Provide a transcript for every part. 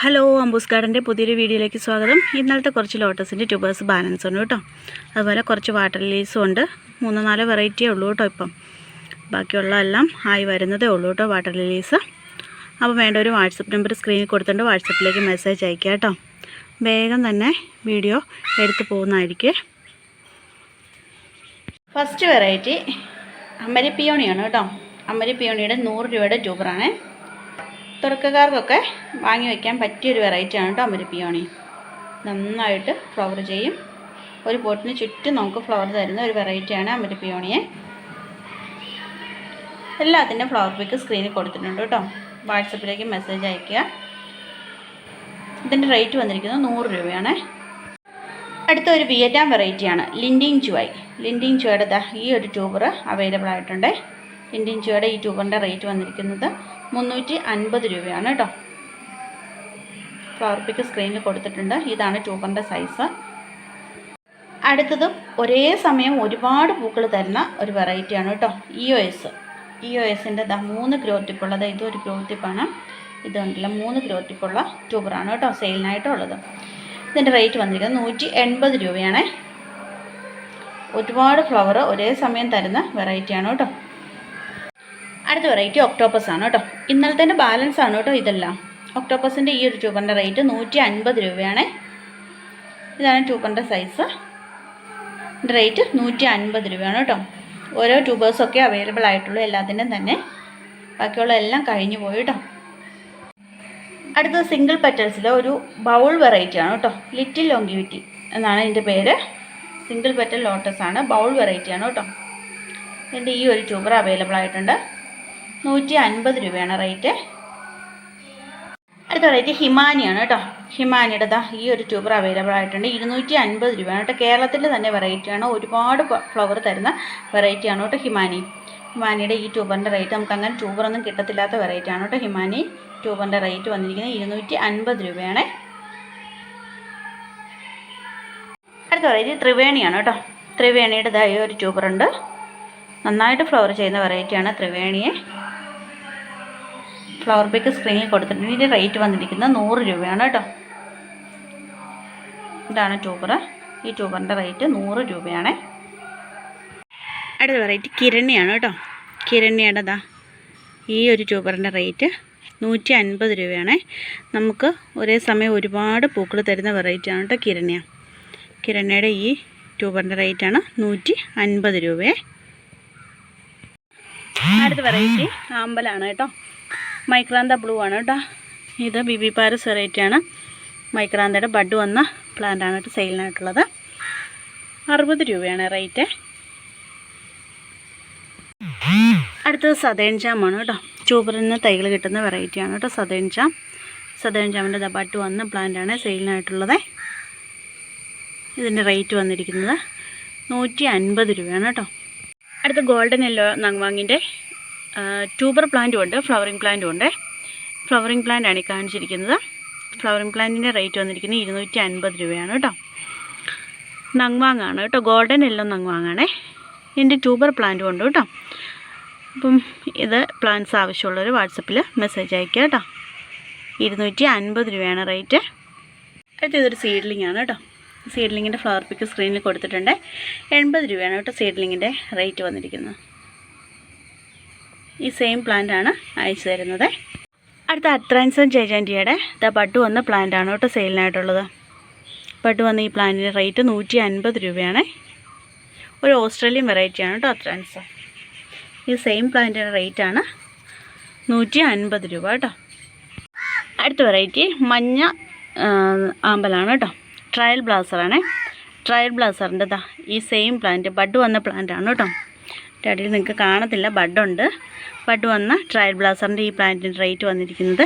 Hello, അംബൂസ് ഗാർഡൻ്റെ പുതിയൊരു വീഡിയോയിലേക്ക് സ്വാഗതം. ഇന്നലത്തെ കുറച്ച് ലോട്ടസിൻ്റെ ട്യൂബേഴ്സ് ബാലൻസ് ഉണ്ട് കേട്ടോ. അതുപോലെ കുറച്ച് വാട്ടർ ലിലീസും ഉണ്ട്. 3-4 വെറൈറ്റിയേ ഉള്ളൂ കേട്ടോ. ഇപ്പം ബാക്കിയുള്ള എല്ലാം ആയി വരുന്നതേ ഉള്ളൂ കേട്ടോ വാട്ടർ ലിലീസ്. അപ്പോൾ വേണ്ട ഒരു വാട്സപ്പ് നമ്പർ സ്ക്രീനിൽ കൊടുത്തിട്ടുണ്ട്. വാട്സപ്പിലേക്ക് മെസ്സേജ് അയക്കുക കേട്ടോ. വേഗം തന്നെ വീഡിയോ എടുത്ത് പോകുന്നതായിരിക്കും. ഫസ്റ്റ് വെറൈറ്റി അമരി പിയോണിയാണ് കേട്ടോ. അമരി പിയോണിയുടെ 100 രൂപയുടെ ട്യൂബറാണ്. തുടക്കക്കാർക്കൊക്കെ വാങ്ങി വയ്ക്കാൻ പറ്റിയൊരു വെറൈറ്റിയാണ് കേട്ടോ അമരി പിയോണി. നന്നായിട്ട് ഫ്ലവർ ചെയ്യും. ഒരു പോട്ടിന് ചുറ്റും നമുക്ക് ഫ്ലവർ തരുന്ന ഒരു വെറൈറ്റിയാണ് അമരി പിയോണിയെ. എല്ലാത്തിൻ്റെ ഫ്ലവർ പിക്ക് സ്ക്രീനിൽ കൊടുത്തിട്ടുണ്ട് കേട്ടോ. വാട്സപ്പിലേക്ക് മെസ്സേജ് അയയ്ക്കുക. ഇതിൻ്റെ റേറ്റ് വന്നിരിക്കുന്നത് 100 രൂപയാണ്. അടുത്ത ഒരു വിയറ്റ്നാം വെറൈറ്റിയാണ് ലിൻഡിങ് ചുവായ്. ലിൻഡിങ് ചുവയുടെ ഈ ഒരു ട്യൂബർ അവൈലബിൾ ആയിട്ടുണ്ട്. ലിൻഡിങ് ചുവയുടെ ഈ ട്യൂബറിൻ്റെ റേറ്റ് വന്നിരിക്കുന്നത് 350 രൂപയാണ് കേട്ടോ. ഫ്ലവർ പിക്ക് സ്ക്രീനിൽ കൊടുത്തിട്ടുണ്ട്. ഇതാണ് ട്യൂബറിൻ്റെ സൈസ്. അടുത്തതും ഒരേ സമയം ഒരുപാട് പൂക്കൾ തരുന്ന ഒരു വെറൈറ്റിയാണ് കേട്ടോ ഇഒഎസിൻ്റെ 3 ഗ്രോ ടിപ്പുള്ളത്. ഇതൊരു ഗ്രോ ടിപ്പാണ്. ഇതുണ്ടല്ലോ 3 ഗ്രോ ടിപ്പുള്ള ട്യൂബറാണ് കേട്ടോ സെയിലിനായിട്ടുള്ളത്. ഇതിൻ്റെ റേറ്റ് വന്നിരിക്കുന്നത് 180 രൂപയാണ്. ഒരുപാട് ഫ്ലവർ ഒരേ സമയം തരുന്ന വെറൈറ്റിയാണ് കേട്ടോ. അടുത്ത വെറൈറ്റി ഒക്ടോപ്പസ് ആണ് കേട്ടോ. ഇന്നലത്തെ ബാലൻസ് ആണ് കേട്ടോ ഇതെല്ലാം. ഒക്ടോപ്പസിൻ്റെ ഈ ഒരു ട്യൂബറിൻ്റെ റേറ്റ് 150 രൂപയാണ്. ഇതാണ് ട്യൂബറിൻ്റെ സൈസ്. ഇതിൻ്റെ റേറ്റ് 150 രൂപയാണ് കേട്ടോ. ഓരോ ട്യൂബേഴ്സൊക്കെ അവൈലബിൾ ആയിട്ടുള്ളൂ എല്ലാത്തിൻ്റെയും തന്നെ. ബാക്കിയുള്ള എല്ലാം കഴിഞ്ഞു പോയി കേട്ടോ. അടുത്തത് സിംഗിൾ പെറ്റൽസിലെ ഒരു ബൗൾ വെറൈറ്റിയാണ് കേട്ടോ. ലിറ്റിൽ ലോങ്കിവിറ്റി എന്നാണ് ഇതിൻ്റെ പേര്. സിംഗിൾ പെറ്റൽ ലോട്ടസ് ആണ്. ബൗൾ വെറൈറ്റിയാണ് കേട്ടോ. ഇതിൻ്റെ ഈ ഒരു ട്യൂബർ അവൈലബിൾ ആയിട്ടുണ്ട്. 150 രൂപയാണ് റേറ്റ്. അടുത്ത വെറൈറ്റി ഹിമാനിയാണ് കേട്ടോ. ഹിമാനിയുടെ ഈ ഒരു ട്യൂബർ അവൈലബിൾ ആയിട്ടുണ്ട്. 250 രൂപയാണ് കേട്ടോ. കേരളത്തിൻ്റെ തന്നെ വെറൈറ്റിയാണ്. ഒരുപാട് ഫ്ലവർ തരുന്ന വെറൈറ്റിയാണ് കേട്ടോ ഹിമാനി. ഹിമാനിയുടെ ഈ ട്യൂബറിൻ്റെ റേറ്റ് നമുക്ക് അങ്ങനെ ട്യൂബറൊന്നും കിട്ടത്തില്ലാത്ത വെറൈറ്റിയാണ് കേട്ടോ ഹിമാനി. ട്യൂബറിൻ്റെ റേറ്റ് വന്നിരിക്കുന്നത് 250 രൂപയാണ്. അടുത്ത വെറൈറ്റി ത്രിവേണിയാണ് കേട്ടോ. ത്രിവേണിയുടെ ഈ ഒരു ട്യൂബറുണ്ട്. നന്നായിട്ട് ഫ്ലവർ ചെയ്യുന്ന വെറൈറ്റിയാണ് ത്രിവേണിയെ. ഫ്ലവർ പിക്ക് സ്ക്രീനിൽ കൊടുത്തിട്ടുണ്ട്. ഇതിൻ്റെ റേറ്റ് വന്നിരിക്കുന്നത് 100 രൂപയാണ് കേട്ടോ. ഇതാണ് ട്യൂബർ. ഈ ട്യൂബറിൻ്റെ റേറ്റ് 100 രൂപയാണ്. അടുത്ത വെറൈറ്റി കിരണിയാണ് കേട്ടോ. കിരണിയുടെ ഈ ഒരു ട്യൂബറിൻ്റെ റേറ്റ് 150 രൂപയാണ്. നമുക്ക് ഒരേ സമയം ഒരുപാട് പൂക്കൾ തരുന്ന വെറൈറ്റിയാണ് കേട്ടോ കിരണിയ. കിരണിയുടെ ഈ ട്യൂബറിൻ്റെ റേറ്റാണ് 150 രൂപയെ. അടുത്ത വെറൈറ്റി ആമ്പലാണ് കേട്ടോ. മൈക്രാന്ത ബ്ലൂ ആണ് കേട്ടോ. ഇത് ബിബി പാരസ് വെറൈറ്റിയാണ്. മൈക്രാന്തയുടെ ബഡ് വന്ന പ്ലാന്റാണ് കേട്ടോ സെയിലിനായിട്ടുള്ളത്. 60 രൂപയാണ് റേറ്റ്. അടുത്തത് സതേൺ ജാമാണ് കേട്ടോ. ട്യൂബറിൽ നിന്ന് തൈകൾ കിട്ടുന്ന വെറൈറ്റിയാണ് കേട്ടോ സതേൺ ജാം. സതേൺ ജാമിൻ്റെ ബഡ് വന്ന പ്ലാന്റാണ് സെയിലിനായിട്ടുള്ളത്. ഇതിൻ്റെ റേറ്റ് വന്നിരിക്കുന്നത് 150 രൂപയാണ് കേട്ടോ. അടുത്ത ഗോൾഡൻ യെല്ലോ നങ്വാങ്ങിൻ്റെ ട്യൂബർ പ്ലാന്റും ഉണ്ട്, ഫ്ലവറിങ് പ്ലാന്റും ഉണ്ട്. ഫ്ലവറിങ് പ്ലാന്റാണ് ഈ കാണിച്ചിരിക്കുന്നത്. ഫ്ലവറിങ് പ്ലാന്റിൻ്റെ റേറ്റ് വന്നിരിക്കുന്നത് 250 രൂപയാണ് കേട്ടോ. നങ്വാങ്ങാണ് കേട്ടോ. ഗോൾഡൻ യെല്ലോ നങ്വാങ്ങാണേ. ഇതിൻ്റെ ട്യൂബർ പ്ലാന്റും ഉണ്ട് കേട്ടോ. അപ്പം ഇത് പ്ലാന്റ്സ് ആവശ്യമുള്ളവർ വാട്സപ്പിൽ മെസ്സേജ് അയക്കുക കേട്ടോ. 250 രൂപയാണ് റേറ്റ്. അടുത്ത ഇതൊരു സീഡ്ലിംഗ് ആണ് കേട്ടോ. സീഡ്ലിങ്ങിൻ്റെ ഫ്ലവർ പിക്ക് സ്ക്രീനിൽ കൊടുത്തിട്ടുണ്ട്. 80 രൂപയാണ് കേട്ടോ സീഡ്ലിങ്ങിൻ്റെ റേറ്റ് വന്നിരിക്കുന്നത്. ഈ സെയിം പ്ലാന്റാണ് അയച്ചു തരുന്നത്. അടുത്ത അത്രാൻസൺ ജൈജാൻറ്റിയുടെ ബഡ് വന്ന പ്ലാന്റാണ് കേട്ടോ സെയിലിനായിട്ടുള്ളത്. ബഡ് വന്ന ഈ പ്ലാന്റിൻ്റെ റേറ്റ് 150 രൂപയാണ്. ഒരു ഓസ്ട്രേലിയൻ വെറൈറ്റിയാണ് കേട്ടോ അത്രാൻസൺ. ഈ സെയിം പ്ലാന്റിൻ്റെ റേറ്റാണ് 150 രൂപ കേട്ടോ. അടുത്ത വെറൈറ്റി മഞ്ഞ ആമ്പലാണ് കേട്ടോ. ട്രയൽ ബ്ലാസറാണ്. ട്രയൽ ബ്ലാസറിൻ്റെ ഈ സെയിം പ്ലാന്റ് ബഡ് വന്ന പ്ലാന്റാണ് കേട്ടോ. അടിയിൽ നിങ്ങൾക്ക് കാണത്തില്ല, ബഡുണ്ട്. ബഡ് വന്ന ട്രയൽ ബ്ലാസറിൻ്റെ ഈ പ്ലാന്റിൻ്റെ റേറ്റ് വന്നിരിക്കുന്നത്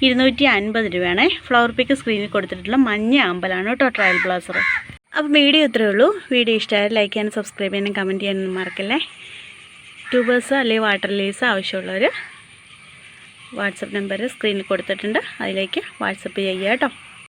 250 രൂപയാണ്. ഫ്ലവർ പിക്ക് സ്ക്രീനിൽ കൊടുത്തിട്ടുള്ള മഞ്ഞ ആമ്പലാണ് കേട്ടോ ട്രയൽ ബ്ലാസർ. അപ്പോൾ വീഡിയോ ഇത്രയേ ഉള്ളൂ. വീഡിയോ ഇഷ്ടമായാലും ലൈക്ക് ചെയ്യാനും സബ്സ്ക്രൈബ് ചെയ്യാനും കമൻറ്റ് ചെയ്യാനും മറക്കല്ലേ. ട്യൂബേഴ്സ് അല്ലെങ്കിൽ വാട്ടർ ലീവ്സ് ആവശ്യമുള്ളവർ വാട്സപ്പ് നമ്പർ സ്ക്രീനിൽ കൊടുത്തിട്ടുണ്ട്. അതിലേക്ക് വാട്സപ്പ് ചെയ്യുക കേട്ടോ.